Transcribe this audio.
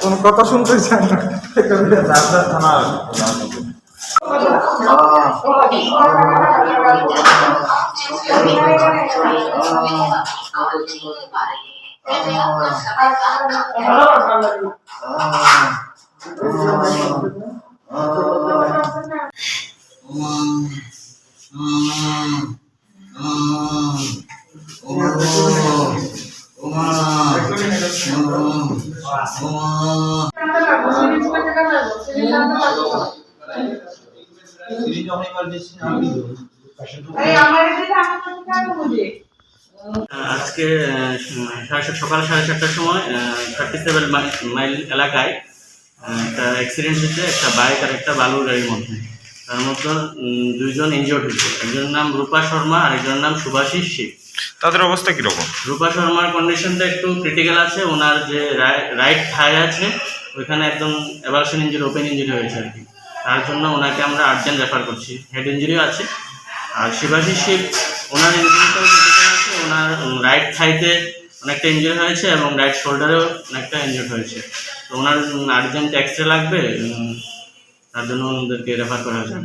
কোন কথা শুনতে চান না থানা আজকে সকাল 7:30টার সময় 37 মাইল এলাকায় একটা অ্যাক্সিডেন্ট হয়েছে, একটা বাইক আর একটা বালুর গাড়ির মধ্যে। তার মধ্যে দুইজন ইনজিওর্ড হয়েছে। একজনের নাম রূপা শর্মা আর একজনের নাম শুভাশিস শিখ। তাদের অবস্থা কিরকম? রূপা শর্মার কন্ডিশনটা একটু ক্রিটিক্যাল আছে। ওনার যে রাইট থাই আছে ওইখানে একদম অ্যাভালশন ইঞ্জুরি, ওপেন ইঞ্জুরি হয়েছে আর কি। তার জন্য ওনাকে আমরা আর্জেন্ট রেফার করছি। হেড ইঞ্জুরিও আছে। আর শিবাশিস শিখ, ওনার ইঞ্জুরিটাও ক্রিটিক্যাল আছে। ওনার রাইট থাইতে অনেকটা ইঞ্জুরি হয়েছে এবং রাইট শোল্ডারেও অনেকটা ইঞ্জুরি হয়েছে। তো ওনার আর্জেন্ট এক্স রে লাগবে, তার জন্য ওনাদেরকে রেফার করা হয়েছে।